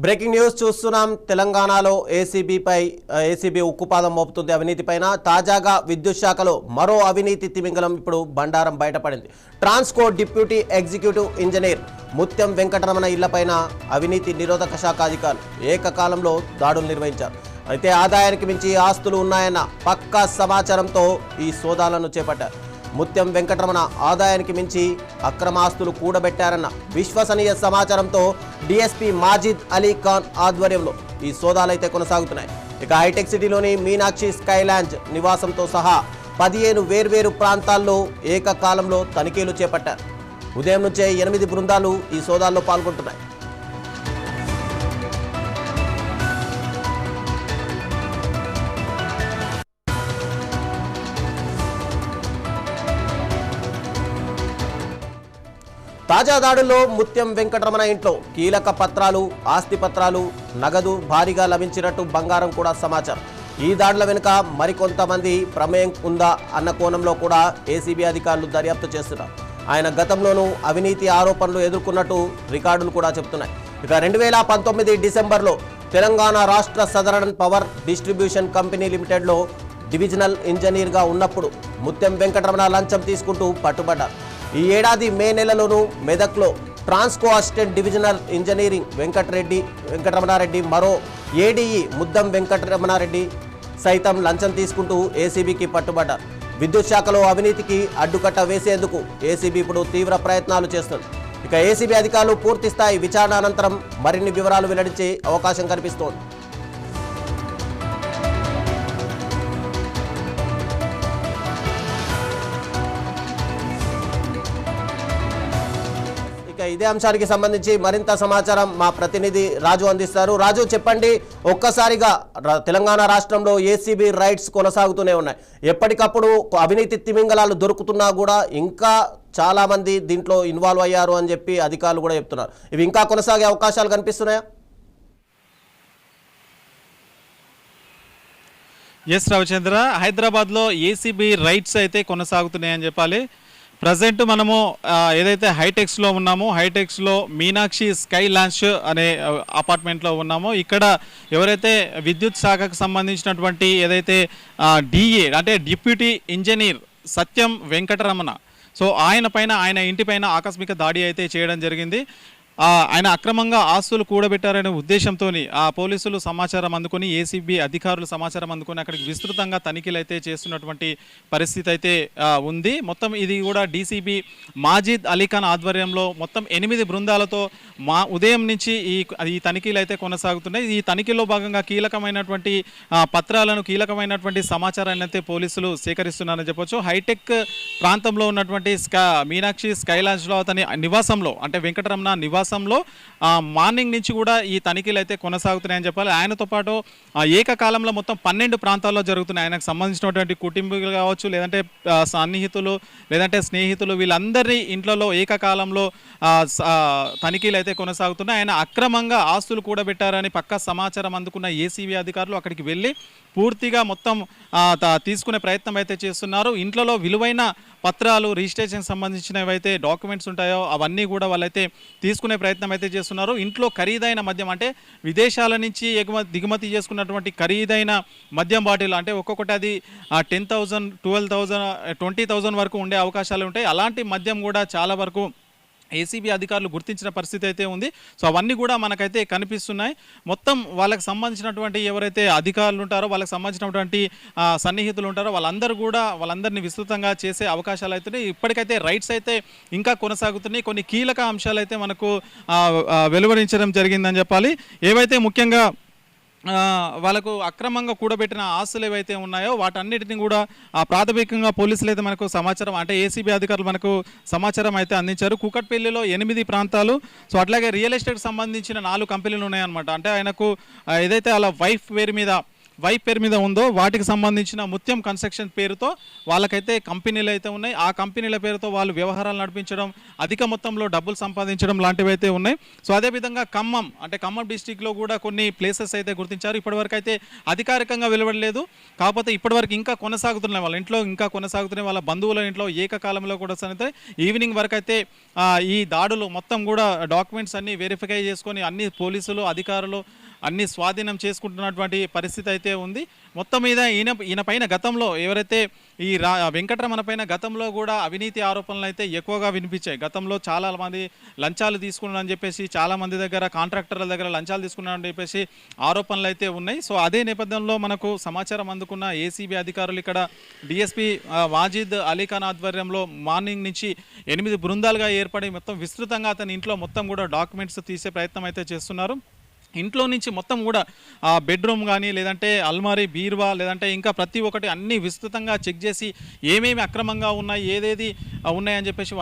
Breaking news చూస్తున్నాం. తెలంగాణలో ACB ఉక్కుపాదం మోపుతుంది అవినీతిపైన. తాజాగా విద్యుత్ శాఖలో మరో అవినీతి తిమింగలం ఇప్పుడు బండారం బయటపడింది. ట్రాన్స్కో డిప్యూటీ ఎగ్జిక్యూటివ్ ఇంజనీర్ ముత్యం వెంకటరమణ ఇళ్లపైన అవినీతి నిరోధక శాఖ అధికారులు ఏకకాలంలో దాడులు నిర్వహించారు. అయితే ఆదాయానికి మించి ఆస్తులు ఉన్నాయన్న పక్కా సమాచారంతో ఈ సోదాలను చేపట్టారు. ముత్యం వెంకటరమణ ఆదాయానికి మించి అక్రమాస్తులు కూడబెట్టారన్న విశ్వసనీయ సమాచారంతో డీఎస్పీ మాజిద్ అలీ ఖాన్ ఆధ్వర్యంలో ఈ సోదాలైతే కొనసాగుతున్నాయి. ఇక హైటెక్ సిటీలోని మీనాక్షి స్కైలాంజ్ నివాసంతో సహా 15 వేర్వేరు ప్రాంతాల్లో ఏకకాలంలో తనిఖీలు చేపట్టారు. ఉదయం నుంచే 8 బృందాలు ఈ సోదాల్లో పాల్గొంటున్నాయి. తాజా దాడుల్లో ముత్యం వెంకటరమణ ఇంట్లో కీలక పత్రాలు, ఆస్తి పత్రాలు, నగదు భారీగా లభించినట్టు బంగారం కూడా సమాచారం. ఈ దాడుల వెనుక మరికొంతమంది ప్రమేయం ఉందా అన్న కోణంలో కూడా ఏసీబీ అధికారులు దర్యాప్తు చేస్తున్నారు. ఆయన గతంలోనూ అవినీతి ఆరోపణలు ఎదుర్కొన్నట్టు రికార్డులు కూడా చెబుతున్నాయి. ఇక 2019 డిసెంబర్లో తెలంగాణ రాష్ట్ర సదరన్ పవర్ డిస్ట్రిబ్యూషన్ కంపెనీ లిమిటెడ్లో డివిజనల్ ఇంజనీర్గా ఉన్నప్పుడు ముత్యం వెంకటరమణ లంచం తీసుకుంటూ పట్టుబడ్డారు. ఈ ఏడాది మే నెలలోనూ మెదక్లో Transco assistant divisional engineering Venkataramana Reddy, మరో ఏడీఈ ముద్దం వెంకటరమణారెడ్డి సైతం లంచం తీసుకుంటూ ఏసీబీకి పట్టుబడ్డారు. విద్యుత్ శాఖలో అవినీతికి అడ్డుకట్ట వేసేందుకు ఏసీబీ ఇప్పుడు తీవ్ర ప్రయత్నాలు చేస్తుంది. ఇక ఏసీబీ అధికారులు పూర్తి స్థాయి విచారణ అనంతరం మరిన్ని వివరాలు వెల్లడించే అవకాశం కనిపిస్తోంది. ఇదే అంశానికి సంబంధించి మరింత సమాచారం మా ప్రతినిధి రాజు అందిస్తారు. రాజు, చెప్పండి, ఒక్కసారిగా తెలంగాణ రాష్ట్రంలో ఏసీబీ రైడ్స్ కొనసాగుతూనే ఉన్నాయి. ఎప్పటికప్పుడు అవినీతి తిమింగలాలు దొరుకుతున్నా కూడా ఇంకా చాలా మంది దీంట్లో ఇన్వాల్వ్ అయ్యారు అని చెప్పి అధికారులు కూడా చెప్తున్నారు. ఇవి ఇంకా కొనసాగే అవకాశాలు కనిపిస్తున్నాయా? ఎస్ రవిచంద్ర, హైదరాబాద్లో ఏసీబీ రైడ్స్ అయితే కొనసాగుతున్నాయని చెప్పాలి. ప్రజెంట్ మనము ఏదైతే హైటెక్స్లో ఉన్నామో, హైటెక్స్లో మీనాక్షి స్కై లాంచ్ అనే అపార్ట్మెంట్లో ఉన్నామో, ఇక్కడ ఎవరైతే విద్యుత్ శాఖకు సంబంధించినటువంటి ఏదైతే డిఏ అంటే డిప్యూటీ ఇంజనీర్ సత్యం వెంకటరమణ, సో ఆయన ఇంటిపైన ఆకస్మిక దాడి అయితే చేయడం జరిగింది. ఆయన అక్రమంగా ఆస్తులు కూడబెట్టారనే ఉద్దేశంతో పోలీసులు సమాచారం అందుకొని, ఏసీబీ అధికారులు సమాచారం అందుకొని అక్కడికి విస్తృతంగా తనిఖీలు అయితే చేస్తున్నటువంటి పరిస్థితి అయితే ఉంది. మొత్తం ఇది కూడా డీసీబీ మాజిద్ అలీ ఖాన్ ఆధ్వర్యంలో మొత్తం 8 బృందాలతో ఉదయం నుంచి ఈ తనిఖీలు అయితే కొనసాగుతున్నాయి. ఈ తనిఖీలో భాగంగా కీలకమైనటువంటి పత్రాలను, కీలకమైనటువంటి సమాచారాన్ని అయితే పోలీసులు సేకరిస్తున్నారని చెప్పొచ్చు. హైటెక్ ప్రాంతంలో ఉన్నటువంటి మీనాక్షి స్కైలాంజ్లో అతని నివాసంలో, అంటే వెంకటరమణ నివాసంలో మార్నింగ్ నుంచి కూడా ఈ తనిఖీలు అయితే కొనసాగుతున్నాయని చెప్పాలి. ఆయనతో పాటు ఏకకాలంలో మొత్తం 12 ప్రాంతాల్లో జరుగుతున్నాయి. ఆయనకు సంబంధించినటువంటి కుటుంబీకులు కావచ్చు, లేదంటే సన్నిహితులు, లేదంటే స్నేహితులు, వీళ్ళందరి ఇంట్లో ఏకకాలంలో తనిఖీలు అయితే కొనసాగుతున్నాయి. ఆయన అక్రమంగా ఆస్తులు కూడబెట్టారని పక్కా సమాచారం అందుకున్న ఏసీబీ అధికారులు అక్కడికి వెళ్ళి పూర్తిగా మొత్తం తీసుకునే ప్రయత్నం అయితే చేస్తున్నారు. ఇంట్లో విలువైన పత్రాలు, రిజిస్ట్రేషన్ సంబంధించినవి అయితే డాక్యుమెంట్స్ ఉంటాయో అవన్నీ కూడా వాళ్ళైతే తీసుకునే ప్రయత్నం అయితే చేస్తున్నారు. ఇంట్లో ఖరీదైన మద్యం, అంటే విదేశాల నుంచి దిగుమతి చేసుకున్నటువంటి ఖరీదైన మద్యం బాటిల్, అంటే ఒక్కొక్కటి అది 10,000, 12,000, 20,000 వరకు ఉండే అవకాశాలు ఉంటాయి. అలాంటి మద్యం కూడా చాలా వరకు ఏసీబీ అధికారులు గుర్తించిన పరిస్థితి అయితే ఉంది. సో అవన్నీ కూడా మనకైతే కనిపిస్తున్నాయి. మొత్తం వాళ్ళకి సంబంధించినటువంటి ఎవరైతే అధికారులు ఉంటారో, వాళ్ళకి సంబంధించినటువంటి సన్నిహితులు ఉంటారో వాళ్ళందరినీ విస్తృతంగా చేసే అవకాశాలు అవుతున్నాయి. ఇప్పటికైతే రైట్స్ అయితే ఇంకా కొనసాగుతున్నాయి. కొన్ని కీలక అంశాలు అయితే మనకు వెలువరించడం జరిగిందని చెప్పాలి. ఏవైతే ముఖ్యంగా వాళ్ళకు అక్రమంగా కూడబెట్టిన ఆస్తులు ఏవైతే ఉన్నాయో వాటన్నిటిని కూడా ప్రాథమికంగా పోలీసులు అయితే మనకు సమాచారం, అంటే ఏసీబీ అధికారులు మనకు సమాచారం అయితే అందించారు. కూకట్పల్లిలో 8 ప్రాంతాలు, సో అట్లాగే రియల్ ఎస్టేట్ సంబంధించిన 4 కంపెనీలు ఉన్నాయన్నమాట. అంటే ఆయనకు ఏదైతే అలా వైఫ్ పేరు మీద వైఫ్ పేరు మీద ఉందో వాటికి సంబంధించిన ముత్యం కన్స్ట్రక్షన్ పేరుతో వాళ్ళకైతే కంపెనీలు అయితే ఉన్నాయి. ఆ కంపెనీల పేరుతో వాళ్ళు వ్యవహారాలు నడిపించడం, అధిక మొత్తంలో డబ్బులు సంపాదించడం లాంటివి అయితే ఉన్నాయి. సో అదేవిధంగా ఖమ్మం డిస్టిక్లో కూడా కొన్ని ప్లేసెస్ అయితే గుర్తించారు. ఇప్పటివరకు అయితే అధికారికంగా వెలువడలేదు, కాకపోతే ఇప్పటివరకు ఇంకా కొనసాగుతున్నాయి, వాళ్ళ ఇంట్లో ఇంకా కొనసాగుతున్నాయి, వాళ్ళ బంధువుల ఇంట్లో ఏకకాలంలో కూడా సరే ఈవినింగ్ వరకు అయితే ఈ దాడులు మొత్తం కూడా డాక్యుమెంట్స్ అన్ని వెరిఫై చేసుకొని అన్ని పోలీసులు అధికారులు అన్ని స్వాధీనం చేసుకుంటున్నటువంటి పరిస్థితి అయితే ఉంది. మొత్తం మీద ఈయన పైన గతంలో ఎవరైతే ఈ వెంకటరమణ పైన గతంలో కూడా అవినీతి ఆరోపణలు అయితే ఎక్కువగా వినిపించాయి. గతంలో చాలా మంది లంచాలు తీసుకున్నారని చెప్పేసి, చాలా మంది దగ్గర కాంట్రాక్టర్ల దగ్గర లంచాలు తీసుకున్నారని చెప్పేసి ఆరోపణలు అయితే ఉన్నాయి. సో అదే నేపథ్యంలో మనకు సమాచారం అందుకున్న ఏసీబీ అధికారులు ఇక్కడ డిఎస్పీ వాజిద్ అలీఖాన్ ఆధ్వర్యంలో మార్నింగ్ నుంచి 8 బృందాలుగా ఏర్పడి మొత్తం విస్తృతంగా అతని ఇంట్లో మొత్తం కూడా డాక్యుమెంట్స్ తీసే ప్రయత్నం అయితే చేస్తున్నారు. ఇంట్లో నుంచి మొత్తం కూడా బెడ్రూమ్ కానీ లేదంటే అల్మారీ బీరువా లేదంటే ఇంకా ప్రతి ఒక్కటి అన్నీ విస్తృతంగా చెక్ చేసి ఏమేమి అక్రమంగా ఉన్నాయి ఏదేది ఉన్నాయని చెప్పేసి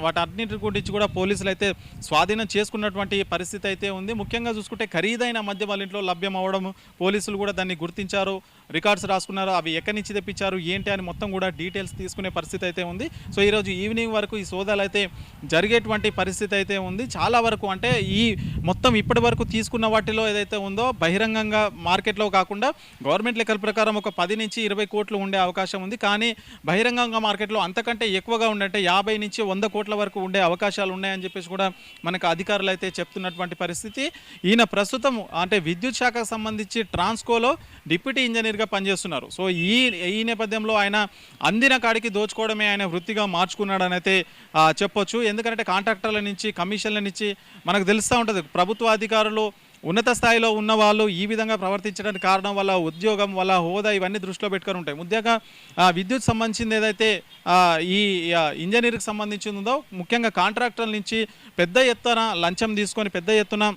వాటన్నిటి గురించి కూడా పోలీసులు అయితే స్వాధీనం చేసుకున్నటువంటి పరిస్థితి అయితే ఉంది. ముఖ్యంగా చూసుకుంటే ఖరీదైన మద్యం వాళ్ళ ఇంట్లో లభ్యం అవ్వడం, పోలీసులు కూడా దాన్ని గుర్తించారు, రికార్డ్స్ రాసుకున్నారు, అవి ఎక్కడి నుంచి తెప్పించారు ఏంటి అని మొత్తం కూడా డీటెయిల్స్ తీసుకునే పరిస్థితి అయితే ఉంది. సో ఈరోజు ఈవినింగ్ వరకు ఈ సోదాలు అయితే జరిగేటువంటి పరిస్థితి అయితే ఉంది. చాలా వరకు అంటే ఈ మొత్తం ఇప్పటి వరకు తీసుకున్న వాటిలో ఏదైతే ఉందో బహిరంగంగా మార్కెట్లో కాకుండా గవర్నమెంట్ లెక్కల ప్రకారం ఒక 10 నుంచి 20 కోట్లు ఉండే అవకాశం ఉంది. కానీ బహిరంగంగా మార్కెట్లో అంతకంటే ఎక్కువగా ఉండే 50 నుంచి 100 కోట్ల వరకు ఉండే అవకాశాలు ఉన్నాయని చెప్పేసి కూడా మనకు అధికారులు అయితే చెప్తున్నటువంటి పరిస్థితి. ఈయన ప్రస్తుతం అంటే విద్యుత్ శాఖకు సంబంధించి ట్రాన్స్కోలో డిప్యూటీ ఇంజనీర్గా పనిచేస్తున్నారు. సో ఈ నేపథ్యంలో ఆయన అందిన కాడికి దోచుకోవడమే ఆయన వృత్తిగా మార్చుకున్నాడని అయితే చెప్పొచ్చు. ఎందుకంటే కాంట్రాక్టర్ల నుంచి కమిషన్ల నుంచి మనకు తెలుస్తూ ఉంటుంది, ప్రభుత్వ అధికారులు ఉన్నత స్థాయిలో ఉన్న వాళ్ళు ఈ విధంగా ప్రవర్తించడానికి కారణం వాళ్ళ ఉద్యోగం, వాళ్ళ హోదా ఇవన్నీ దృష్టిలో పెట్టుకొని ఉంటాయి. ముఖ్యంగా విద్యుత్ సంబంధించింది ఏదైతే ఈ ఇంజనీరింగ్కి సంబంధించిందో ముఖ్యంగా కాంట్రాక్టర్ల నుంచి పెద్ద ఎత్తున లంచం తీసుకొని పెద్ద ఎత్తున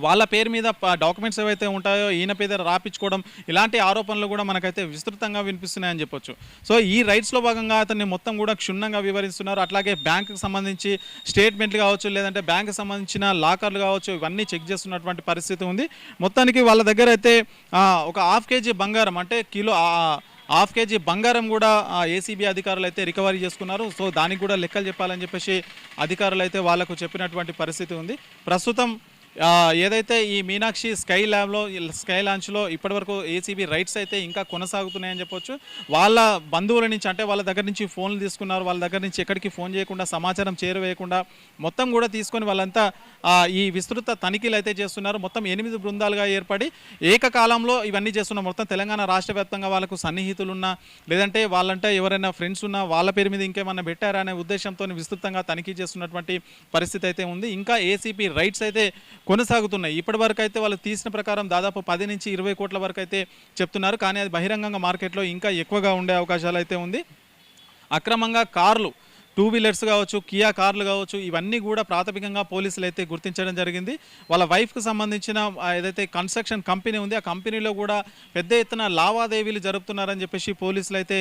వాళ్ళ పేరు మీద డాక్యుమెంట్స్ ఏవైతే ఉంటాయో ఈయన పేద రాపించుకోవడం ఇలాంటి ఆరోపణలు కూడా మనకైతే విస్తృతంగా వినిపిస్తున్నాయని చెప్పొచ్చు. సో ఈ రైట్స్లో భాగంగా అతన్ని మొత్తం కూడా క్షుణ్ణంగా వివరిస్తున్నారు. అట్లాగే బ్యాంకుకి సంబంధించి స్టేట్మెంట్లు కావచ్చు లేదంటే బ్యాంకుకి సంబంధించిన లాకర్లు కావచ్చు ఇవన్నీ చెక్ చేస్తున్నటువంటి పరిస్థితి ఉంది. మొత్తానికి వాళ్ళ దగ్గర అయితే ఒక 1/2 కేజీ బంగారం అంటే కిలో 1/2 కేజీ బంగారం కూడా ఏసీబీ అధికారులు అయితే రికవరీ చేసుకున్నారు. సో దానికి కూడా లెక్కలు చెప్పాలని చెప్పేసి అధికారులు అయితే వాళ్ళకు చెప్పినటువంటి పరిస్థితి ఉంది. ప్రస్తుతం ఏదైతే ఈ మీనాక్షి స్కై లాంచ్లో ఇప్పటివరకు ఏసీబీ రైట్స్ అయితే ఇంకా కొనసాగుతున్నాయని చెప్పొచ్చు. వాళ్ళ బంధువుల నుంచి అంటే వాళ్ళ దగ్గర నుంచి ఫోన్లు తీసుకున్నారు, వాళ్ళ దగ్గర నుంచి ఎక్కడికి ఫోన్ చేయకుండా సమాచారం చేరవేయకుండా మొత్తం కూడా తీసుకొని వాళ్ళంతా ఈ విస్తృత తనిఖీలు అయితే చేస్తున్నారు. మొత్తం 8 బృందాలుగా ఏర్పడి ఏకకాలంలో ఇవన్నీ చేస్తున్నారు. మొత్తం తెలంగాణ రాష్ట్ర వ్యాప్తంగా వాళ్ళకు సన్నిహితులున్నా లేదంటే వాళ్ళంటే ఎవరైనా ఫ్రెండ్స్ ఉన్నా వాళ్ళ పేరు మీద ఇంకేమన్నా పెట్టారా అనే ఉద్దేశంతో విస్తృతంగా తనిఖీ చేస్తున్నటువంటి పరిస్థితి అయితే ఉంది. ఇంకా ఏసీబీ రైట్స్ అయితే కొనసాగుతున్నాయి. ఇప్పటి వరకు అయితే వాళ్ళు తీసిన ప్రకారం దాదాపు 10 నుంచి 20 కోట్ల వరకు అయితే చెప్తున్నారు. కానీ అది బహిరంగంగా మార్కెట్లో ఇంకా ఎక్కువగా ఉండే అవకాశాలు అయితే ఉంది. అక్రమంగా కార్లు, 2 వీలర్స్ కావచ్చు, కియా కార్లు కావచ్చు ఇవన్నీ కూడా ప్రాథమికంగా పోలీసులు అయితే గుర్తించడం జరిగింది. వాళ్ళ వైఫ్కి సంబంధించిన ఏదైతే కన్స్ట్రక్షన్ కంపెనీ ఉంది ఆ కంపెనీలో కూడా పెద్ద ఎత్తున లావాదేవీలు జరుపుతున్నారని చెప్పేసి పోలీసులు అయితే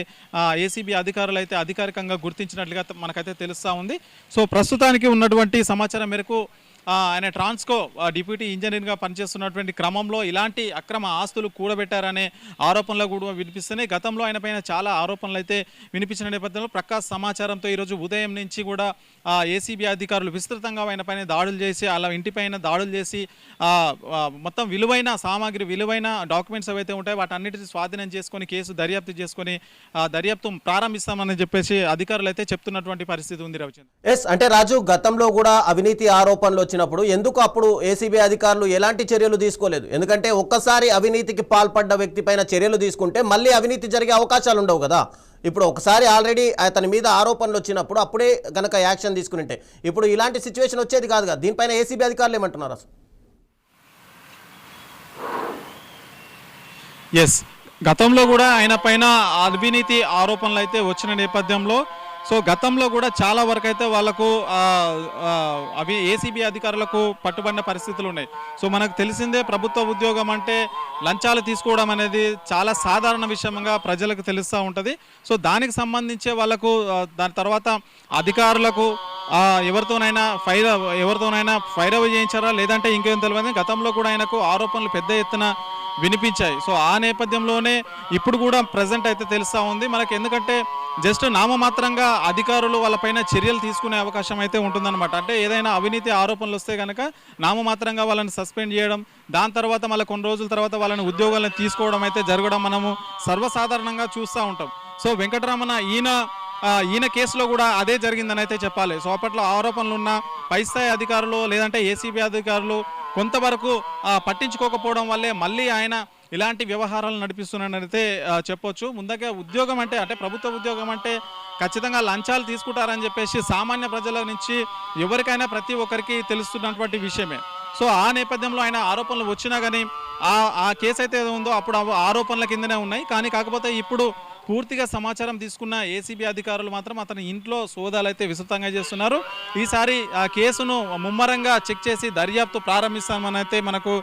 ఏసీబీ అధికారులు అయితే అధికారికంగా గుర్తించినట్లుగా మనకైతే తెలుస్తూ ఉంది. సో ప్రస్తుతానికి ఉన్నటువంటి సమాచారం మేరకు ఆయన ట్రాన్స్కో డిప్యూటీ ఇంజనీర్గా పనిచేస్తున్నటువంటి క్రమంలో ఇలాంటి అక్రమ ఆస్తులు కూడబెట్టారనే ఆరోపణలు కూడా వినిపిస్తున్నాయి. గతంలో ఆయన పైన చాలా ఆరోపణలు అయితే వినిపించిన నేపథ్యంలో ప్రకాశ్ సమాచారంతో ఈరోజు ఉదయం నుంచి కూడా ఏసీబీ అధికారులు విస్తృతంగా ఆయన పైన దాడులు చేసి అలా ఇంటిపైన దాడులు చేసి మొత్తం విలువైన సామాగ్రి విలువైన డాక్యుమెంట్స్ ఏవైతే ఉంటాయో వాటన్నిటిని స్వాధీనం చేసుకొని కేసు దర్యాప్తు చేసుకొని దర్యాప్తు ప్రారంభిస్తామని చెప్పేసి అధికారులు అయితే చెప్తున్నటువంటి పరిస్థితి ఉంది. రవిచంద్ర అంటే రాజు గతంలో కూడా అవినీతి ఆరోపణలు వచ్చినప్పుడు ఎందుకు అప్పుడు ఏసీబీ అధికారులు ఎలాంటి చర్యలు తీసుకోలేదు? ఎందుకంటే ఒక్కసారి అవినీతికి పాల్పడ్డ వ్యక్తి పైన చర్యలు తీసుకుంటే మళ్ళీ అవినీతి జరిగే అవకాశాలు ఉండవు కదా. ఇప్పుడు ఒకసారి ఆల్రెడీ అతని మీద ఆరోపణలు వచ్చినప్పుడు అప్పుడే గనక యాక్షన్ తీసుకుంటే ఇప్పుడు ఇలాంటి సిచ్యువేషన్ వచ్చేది కాదు కదా. దీనిపైన ఏసీబీ అధికారులు ఏమంటున్నారు అసలు? ఎస్, గతంలో కూడా ఆయన పైన అవినీతి ఆరోపణలు అయితే వచ్చిన నేపథ్యంలో సో గతంలో కూడా చాలా వరకు అయితే వాళ్ళకు అవి ఏసీబీ అధికారులకు పట్టుబడిన పరిస్థితులు ఉన్నాయి. సో మనకు తెలిసిందే ప్రభుత్వ ఉద్యోగం అంటే లంచాలు తీసుకోవడం అనేది చాలా సాధారణ విషయంగా ప్రజలకు తెలుస్తూ ఉంటుంది. సో దానికి సంబంధించే వాళ్ళకు దాని తర్వాత అధికారులకు ఎవరితోనైనా ఫైర్ అవే చేయించారా లేదంటే ఇంకేం తెలియదు. గతంలో కూడా ఆయనకు ఆరోపణలు పెద్ద ఎత్తున వినిపించాయి. సో ఆ నేపథ్యంలోనే ఇప్పుడు కూడా ప్రజెంట్ అయితే తెలుస్తూ ఉంది మనకి. ఎందుకంటే జస్ట్ నామమాత్రంగా అధికారులు వాళ్ళపైన చర్యలు తీసుకునే అవకాశం అయితే ఉంటుందన్నమాట. అంటే ఏదైనా అవినీతి ఆరోపణలు వస్తే కనుక నామమాత్రంగా వాళ్ళని సస్పెండ్ చేయడం, దాని తర్వాత మళ్ళీ కొన్ని రోజుల తర్వాత వాళ్ళని ఉద్యోగాలను తీసుకోవడం అయితే జరగడం మనము సర్వసాధారణంగా చూస్తూ ఉంటాం. సో వెంకటరమణ ఈయన కేసులో కూడా అదే జరిగిందని అయితే చెప్పాలి. సో అప్పట్లో ఆరోపణలు ఉన్న పై స్థాయి అధికారులు లేదంటే ఏసీబీ అధికారులు కొంతవరకు పట్టించుకోకపోవడం వల్లే మళ్ళీ ఆయన ఇలాంటి వ్యవహారాలు నడిపిస్తున్నాడైతే చెప్పొచ్చు. ముందుగా ఉద్యోగం అంటే ప్రభుత్వ ఉద్యోగం అంటే ఖచ్చితంగా లంచాలు తీసుకుంటారని చెప్పేసి సామాన్య ప్రజల నుంచి ఎవరికైనా ప్రతి ఒక్కరికి తెలుస్తున్నటువంటి విషయమే. సో ఆ నేపథ్యంలో ఆయన ఆరోపణలు వచ్చినా కానీ ఆ కేసు అయితే ఏదో ఉందో అప్పుడు ఆరోపణల కిందనే ఉన్నాయి. కానీ కాకపోతే ఇప్పుడు పూర్తిగా సమాచారం తీసుకున్న ఏసీబీ అధికారులు మాత్రం అతని ఇంట్లో సోదాలు అయితే విస్తృతంగా చేస్తున్నారు. ఈసారి ఆ కేసును ముమ్మరంగా చెక్ చేసి దర్యాప్తు ప్రారంభిస్తామని అయితే మనకు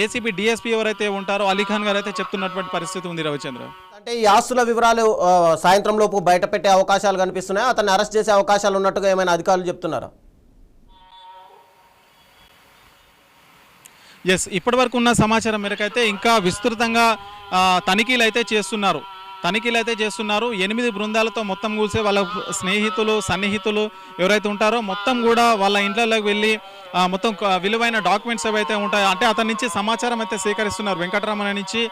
ఏసీబీ డిఎస్పీ ఎవరైతే ఉంటారో అలీఖాన్ గారు అయితే చెప్తున్నటువంటి పరిస్థితి ఉంది. రవిచంద్ర, అంటే ఈ ఆస్తుల వివరాలు సాయంత్రం లోపు బయట పెట్టే అవకాశాలు కనిపిస్తున్నాయి. అతన్ని అరెస్ట్ చేసే అవకాశాలు ఉన్నట్టుగా ఏమైనా అధికారులు చెప్తున్నారా? ఎస్, ఇప్పటి వరకు ఉన్న సమాచారం మేరకైతే ఇంకా విస్తృతంగా తనిఖీలు అయితే చేస్తున్నారు. 8 బృందాలతో మొత్తం కూల్సే వాళ్ళ స్నేహితులు సన్నిహితులు ఎవరైతే ఉంటారో మొత్తం కూడా వాళ్ళ ఇంట్లోకి వెళ్ళి మొత్తం విలువైన డాక్యుమెంట్స్ ఏవైతే ఉంటాయో అంటే అతని నుంచి సమాచారం అయితే సేకరిస్తున్నారు. వెంకటరమణ నుంచి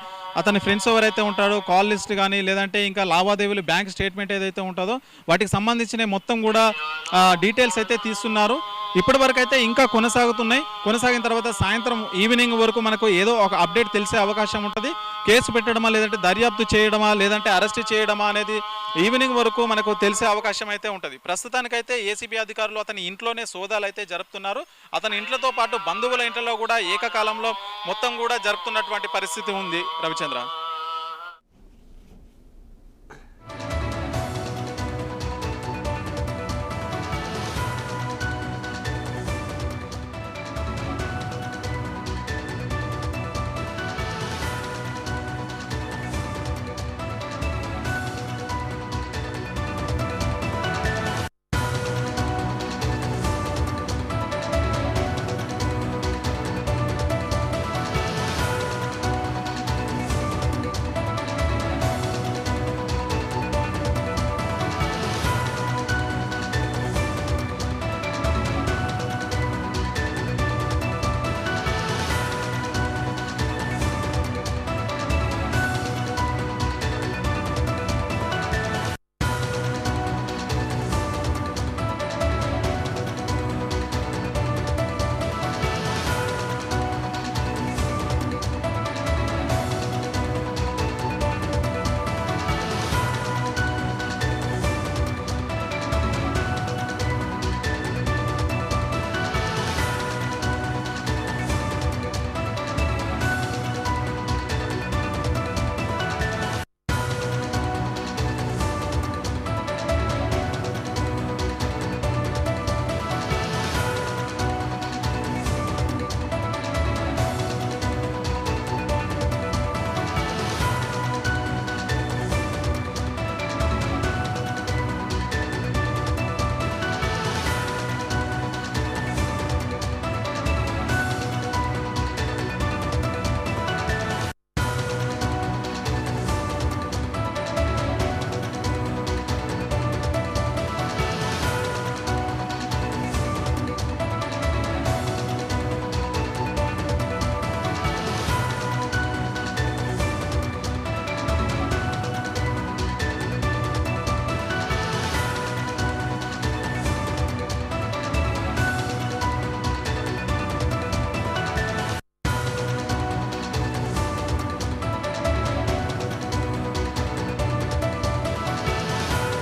అతని ఫ్రెండ్స్ ఎవరైతే ఉంటారో కాల్ లిస్ట్ కానీ లేదంటే ఇంకా లావాదేవీలు బ్యాంక్ స్టేట్మెంట్ ఏదైతే ఉంటుందో వాటికి సంబంధించిన మొత్తం కూడా డీటెయిల్స్ అయితే తీస్తున్నారు. ఇప్పటి వరకు అయితే ఇంకా కొనసాగిన తర్వాత సాయంత్రం ఈవినింగ్ వరకు మనకు ఏదో ఒక అప్డేట్ తెలిసే అవకాశం ఉంటుంది. కేసు పెట్టడమా లేదంటే దర్యాప్తు చేయడమా లేదంటే అరెస్ట్ చేయడమా అనేది ఈవినింగ్ వరకు మనకు తెలిసే అవకాశం అయితే ఉంటుంది. ప్రస్తుతానికైతే ఏసీబీ అధికారులు అతని ఇంట్లోనే సోదాలు అయితే జరుపుతున్నారు. అతని ఇంట్లతో పాటు బంధువుల ఇంట్లో కూడా ఏకకాలంలో మొత్తం కూడా జరుపుతున్నటువంటి పరిస్థితి ఉంది. రవిచంద్ర.